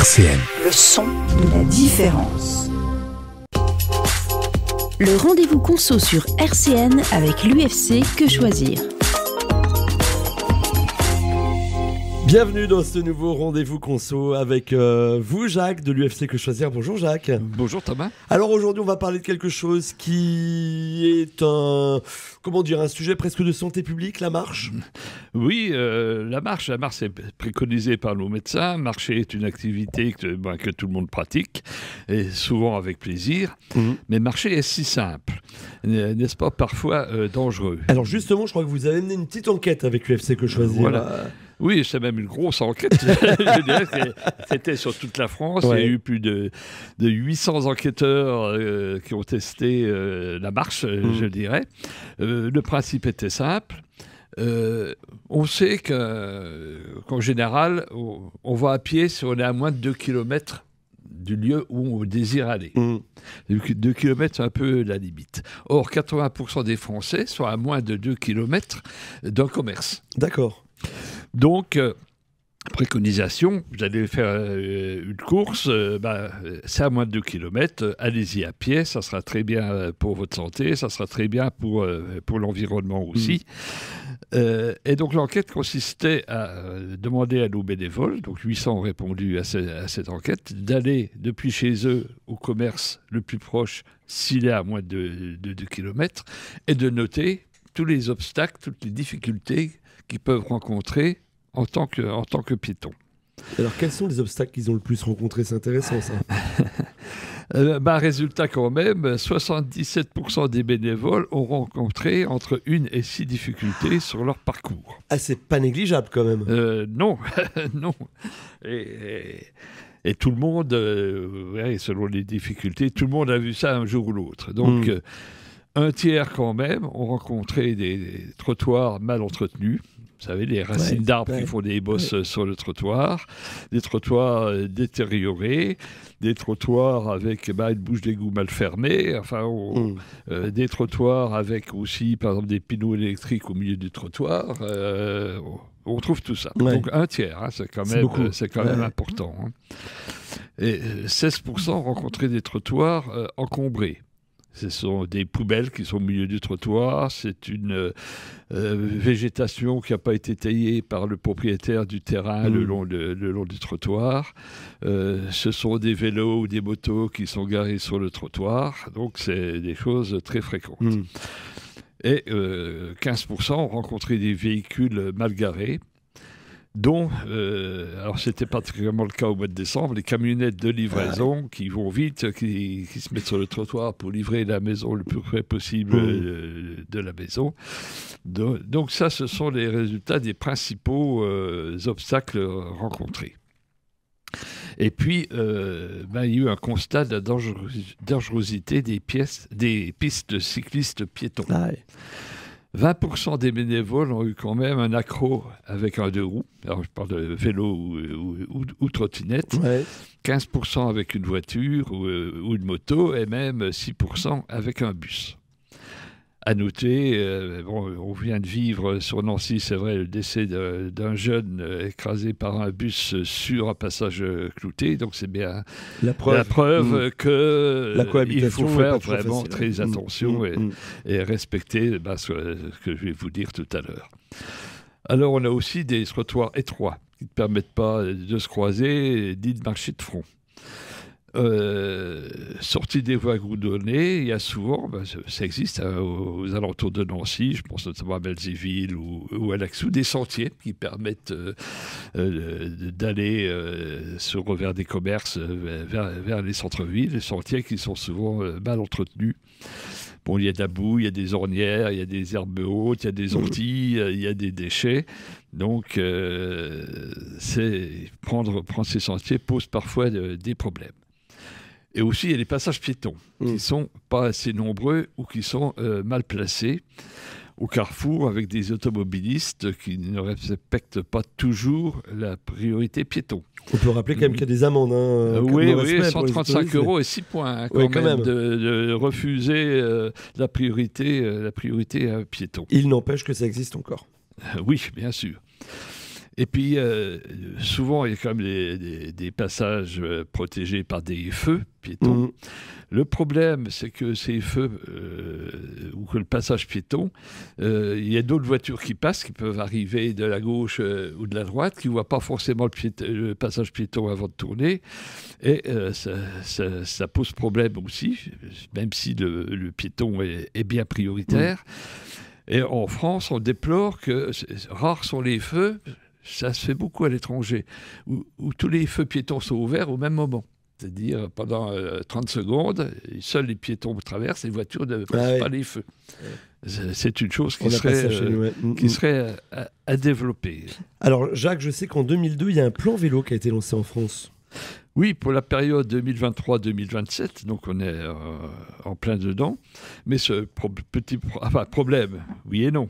RCN. Le son de la différence. Le rendez-vous conso sur RCN avec l'UFC Que Choisir. Bienvenue dans ce nouveau rendez-vous conso avec vous, Jacques, de l'UFC Que Choisir. Bonjour Jacques. Bonjour Thomas. Alors aujourd'hui, on va parler de quelque chose qui est un sujet presque de santé publique, la marche. Oui, la marche est préconisée par nos médecins. Marcher est une activité que tout le monde pratique, et souvent avec plaisir. Mais marcher est si simple, n'est-ce pas parfois dangereux? Alors justement, je crois que vous avez mené une petite enquête avec l'UFC Que Choisir. Voilà. Oui, c'est même une grosse enquête. Je dirais que c'était sur toute la France. Ouais. Il y a eu plus de 800 enquêteurs qui ont testé la marche, je dirais. Le principe était simple. On sait qu'en général, on va à pied si on est à moins de 2 km du lieu où on désire aller. 2 km, c'est un peu la limite. Or, 80% des Français sont à moins de 2 km d'un commerce. D'accord. Donc, préconisation, vous allez faire une course, c'est à moins de 2 km, allez-y à pied, ça sera très bien pour votre santé, ça sera très bien pour l'environnement aussi. Et donc l'enquête consistait à demander à nos bénévoles, donc 800 ont répondu à cette enquête, d'aller depuis chez eux au commerce le plus proche s'il est à moins de 2 km, et de noter tous les obstacles, toutes les difficultés qu'ils peuvent rencontrer en tant que piétons. Alors, quels sont les obstacles qu'ils ont le plus rencontrés? C'est intéressant, ça. Résultat quand même, 77% des bénévoles ont rencontré entre 1 et 6 difficultés sur leur parcours. Ah, c'est pas négligeable quand même. Non, non. Et tout le monde, selon les difficultés, tout le monde a vu ça un jour ou l'autre. Donc, un tiers quand même ont rencontré des trottoirs mal entretenus. Vous savez, les racines d'arbres qui font des bosses sur le trottoir, des trottoirs détériorés, des trottoirs avec une bouche d'égout mal fermée, des trottoirs avec aussi, par exemple, des panneaux électriques au milieu du trottoir. On trouve tout ça. Donc un tiers, c'est quand même important. Et 16% ont rencontré des trottoirs encombrés. Ce sont des poubelles qui sont au milieu du trottoir. C'est une végétation qui n'a pas été taillée par le propriétaire du terrain le long du trottoir. Ce sont des vélos ou des motos qui sont garés sur le trottoir. Donc, c'est des choses très fréquentes. Et 15% ont rencontré des véhicules mal garés, dont, alors c'était particulièrement le cas au mois de décembre, les camionnettes de livraison qui vont vite, qui se mettent sur le trottoir pour livrer la maison le plus près possible de la maison. Donc ça, ce sont les résultats des principaux obstacles rencontrés. Et puis, il y a eu un constat de la dangerosité des pistes cyclistes piétons. 20% des bénévoles ont eu quand même un accroc avec un 2 roues. Alors, je parle de vélo ou trottinette. 15% avec une voiture ou une moto, et même 6% avec un bus. À noter, on vient de vivre sur Nancy, c'est vrai, le décès d'un jeune écrasé par un bus sur un passage clouté. Donc c'est bien la preuve qu'il faut faire vraiment très attention et respecter ce que je vais vous dire tout à l'heure. Alors on a aussi des trottoirs étroits qui ne permettent pas de se croiser ni de marcher de front. Sortie des voies goudronnées, il y a souvent, ça existe aux alentours de Nancy, je pense notamment à Belzéville ou à Laxou, des sentiers qui permettent d'aller vers des commerces, vers les centres-villes, des sentiers qui sont souvent mal entretenus. Bon, il y a de la boue, il y a des ornières, il y a des herbes hautes, il y a des orties, il y a des déchets. Donc, prendre ces sentiers pose parfois des problèmes. Et aussi, il y a les passages piétons qui ne sont pas assez nombreux ou qui sont mal placés au carrefour avec des automobilistes qui ne respectent pas toujours la priorité piéton. On peut rappeler quand même qu'il y a des amendes. Oui, 135 € et 6 points quand même de refuser la priorité à un piéton. Il n'empêche que ça existe encore. Oui, bien sûr. Et puis, souvent, il y a quand même des passages protégés par des feux piétons. Le problème, c'est que ces feux, ou que le passage piéton, il y a d'autres voitures qui passent, qui peuvent arriver de la gauche ou de la droite, qui ne voient pas forcément le passage piéton avant de tourner. Et ça pose problème aussi, même si le piéton est bien prioritaire. Et en France, on déplore que rares sont les feux, ça se fait beaucoup à l'étranger, où tous les feux piétons sont ouverts au même moment. C'est-à-dire, pendant 30 secondes, seuls les piétons traversent, les voitures ne passent pas les feux. C'est une chose qui serait à développer. Alors, Jacques, je sais qu'en 2002, il y a un plan vélo qui a été lancé en France. Oui, pour la période 2023-2027, donc on est en plein dedans. Mais ce problème, oui et non,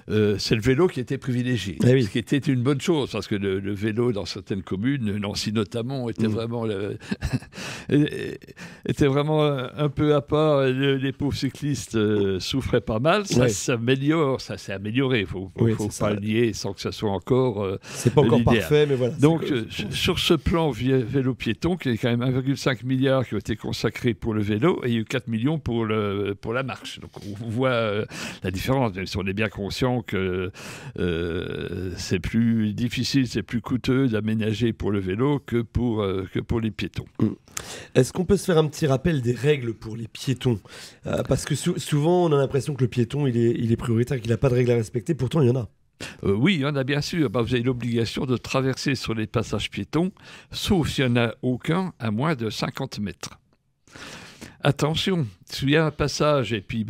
c'est le vélo qui était privilégié. Ce qui était une bonne chose, parce que le vélo, dans certaines communes, Nancy notamment, était vraiment un peu à part. Les pauvres cyclistes souffraient pas mal. Ça s'améliore, ça s'est amélioré. Il faut pas le nier sans que ça soit encore c'est pas encore parfait, mais voilà. Donc, sur ce plan vélo piéton, qui est quand même 1,5 milliard qui ont été consacrés pour le vélo, et il y a eu 4 millions pour la marche. Donc, on voit la différence. Même si on est bien conscient que c'est plus difficile, c'est plus coûteux d'aménager pour le vélo que pour les piétons. Est-ce qu'on peut se faire un petit rappel des règles pour les piétons ? Parce que souvent, on a l'impression que le piéton, il est prioritaire, qu'il n'a pas de règles à respecter. Pourtant, il y en a. Oui, il y en a bien sûr. Vous avez l'obligation de traverser sur les passages piétons, sauf s'il n'y en a aucun à moins de 50 mètres. Attention, s'il y a un passage et puis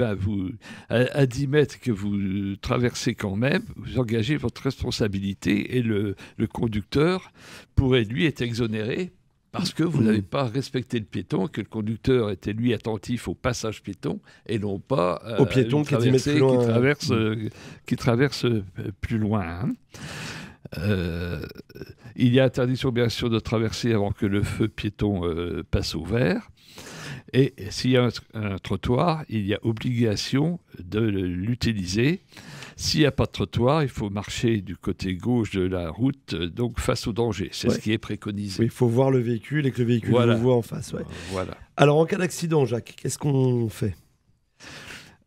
à 10 mètres que vous traversez quand même, vous engagez votre responsabilité et le conducteur pourrait, lui, être exonéré parce que vous n'avez pas respecté le piéton, que le conducteur était, lui, attentif au passage piéton et non pas au piéton qui traverse plus loin. Il y a interdiction, bien sûr, de traverser avant que le feu piéton passe au vert. Et s'il y a un trottoir, il y a obligation de l'utiliser. S'il n'y a pas de trottoir, il faut marcher du côté gauche de la route, donc face au danger. C'est ce qui est préconisé. Oui, il faut voir le véhicule et que le véhicule vous voit en face. Voilà. Alors, en cas d'accident, Jacques, qu'est-ce qu'on fait ?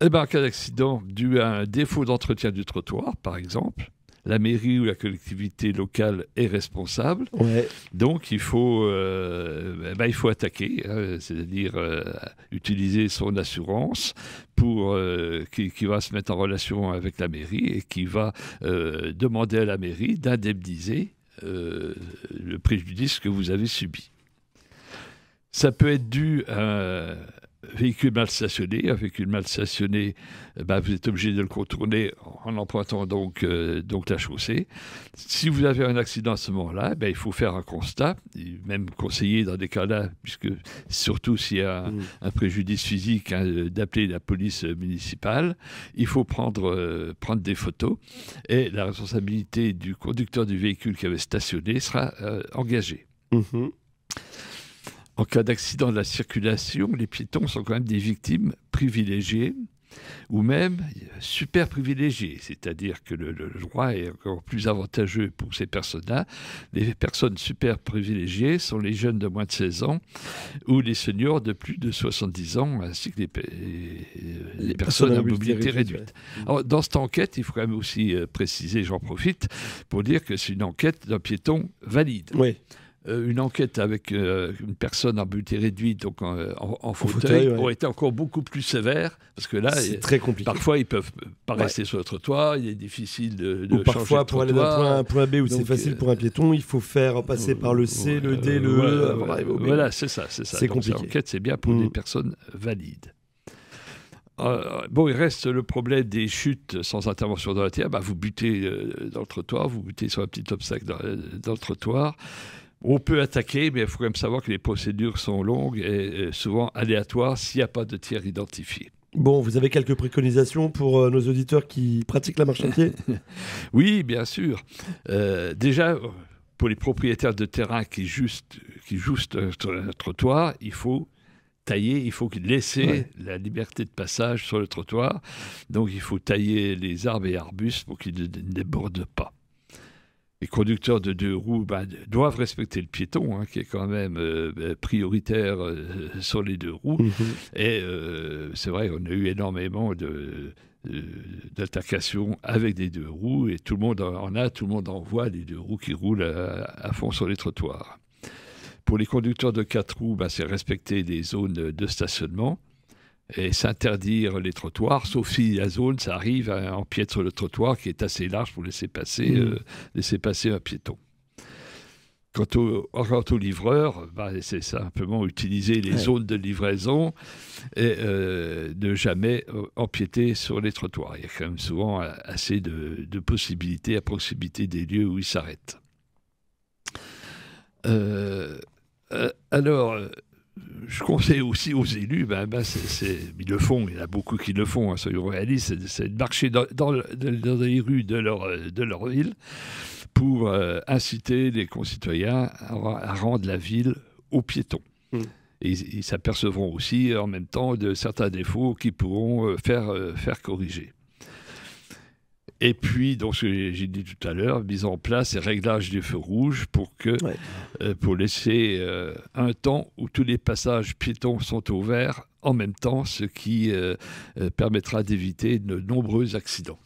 En cas d'accident, dû à un défaut d'entretien du trottoir, par exemple, la mairie ou la collectivité locale est responsable. Donc, il faut attaquer, c'est-à-dire utiliser son assurance qui va se mettre en relation avec la mairie et qui va demander à la mairie d'indemniser le préjudice que vous avez subi. Ça peut être dû à véhicule mal stationné. Un véhicule mal stationné, vous êtes obligé de le contourner en empruntant donc la chaussée. Si vous avez un accident à ce moment-là, il faut faire un constat, même conseiller dans des cas-là, puisque surtout s'il y a un préjudice physique, d'appeler la police municipale. Il faut prendre des photos et la responsabilité du conducteur du véhicule qui avait stationné sera engagée. En cas d'accident de la circulation, les piétons sont quand même des victimes privilégiées ou même super privilégiées. C'est-à-dire que le droit est encore plus avantageux pour ces personnes-là. Les personnes super privilégiées sont les jeunes de moins de 16 ans ou les seniors de plus de 70 ans, ainsi que les personnes à mobilité réduite. Alors, dans cette enquête, il faut quand même aussi préciser, j'en profite, pour dire que c'est une enquête d'un piéton valide. Une enquête avec une personne à mobilité réduite, donc en fauteuil, aurait été encore beaucoup plus sévère, parce que là, c'est très compliqué. Parfois, ils ne peuvent pas rester sur le trottoir, il est difficile de ou parfois, pour aller d'un point A à un point B où c'est facile pour un piéton, il faut faire passer par le C, le D, le E, avant d'arriver au B. Voilà, c'est ça. C'est compliqué. L'enquête, c'est bien pour des personnes valides. Il reste le problème des chutes sans intervention dans la terre. Vous butez dans le trottoir, vous butez sur un petit obstacle dans le trottoir. On peut attaquer, mais il faut quand même savoir que les procédures sont longues et souvent aléatoires s'il n'y a pas de tiers identifié. Bon, vous avez quelques préconisations pour nos auditeurs qui pratiquent la marche à pied ? Oui, bien sûr. Déjà, pour les propriétaires de terrain qui jouxtent un trottoir, il faut tailler, il faut laisser la liberté de passage sur le trottoir. Donc, il faut tailler les arbres et arbustes pour qu'ils ne débordent pas. Les conducteurs de 2 roues doivent respecter le piéton, qui est quand même prioritaire sur les 2 roues. Et c'est vrai, on a eu énormément d'altercations avec des 2 roues, et tout le monde en voit des 2 roues qui roulent à fond sur les trottoirs. Pour les conducteurs de 4 roues, c'est respecter les zones de stationnement et s'interdire les trottoirs, sauf si la zone, ça arrive à empiètre le trottoir qui est assez large pour laisser passer un piéton. Quant aux livreurs, c'est simplement utiliser les zones de livraison et ne jamais empiéter sur les trottoirs. Il y a quand même souvent assez de possibilités à proximité des lieux où ils s'arrêtent. Alors, je conseille aussi aux élus, ils le font, il y en a beaucoup qui le font, soyons réalistes, c'est de marcher dans les rues de leur ville pour inciter les concitoyens à rendre la ville aux piétons. Et ils s'apercevront aussi en même temps de certains défauts qui pourront faire corriger. Et puis, donc, ce que j'ai dit tout à l'heure, mise en place et réglage du feu rouge pour laisser un temps où tous les passages piétons sont ouverts en même temps, ce qui permettra d'éviter de nombreux accidents.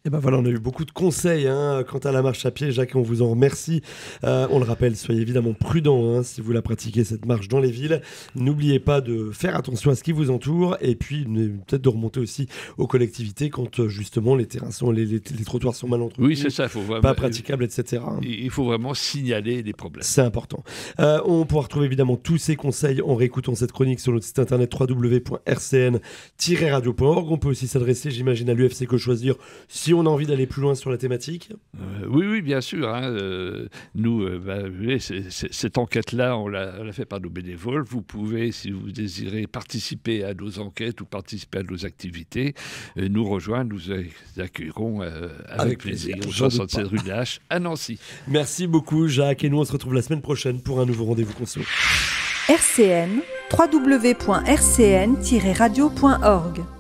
Et voilà, on a eu beaucoup de conseils quant à la marche à pied. Jacques, on vous en remercie. On le rappelle, soyez évidemment prudents si vous la pratiquez, cette marche dans les villes. N'oubliez pas de faire attention à ce qui vous entoure et puis peut-être de remonter aussi aux collectivités quand justement les terrains les trottoirs sont mal entretenus. Oui, c'est ça. Faut vraiment, pas praticables, etc. Il faut vraiment signaler les problèmes. C'est important. On pourra retrouver évidemment tous ces conseils en réécoutant cette chronique sur notre site internet www.rcn-radio.org. On peut aussi s'adresser, j'imagine, à l'UFC Que Choisir si on a envie d'aller plus loin sur la thématique. Oui, bien sûr. Nous, cette enquête-là, on l'a fait par nos bénévoles. Vous pouvez, si vous désirez participer à nos enquêtes ou participer à nos activités, nous rejoindre. Nous accueillerons avec plaisir. 67 rue de la Hache à Nancy. Merci beaucoup, Jacques. Et nous, on se retrouve la semaine prochaine pour un nouveau rendez-vous conso. RCN, www.rcn-radio.org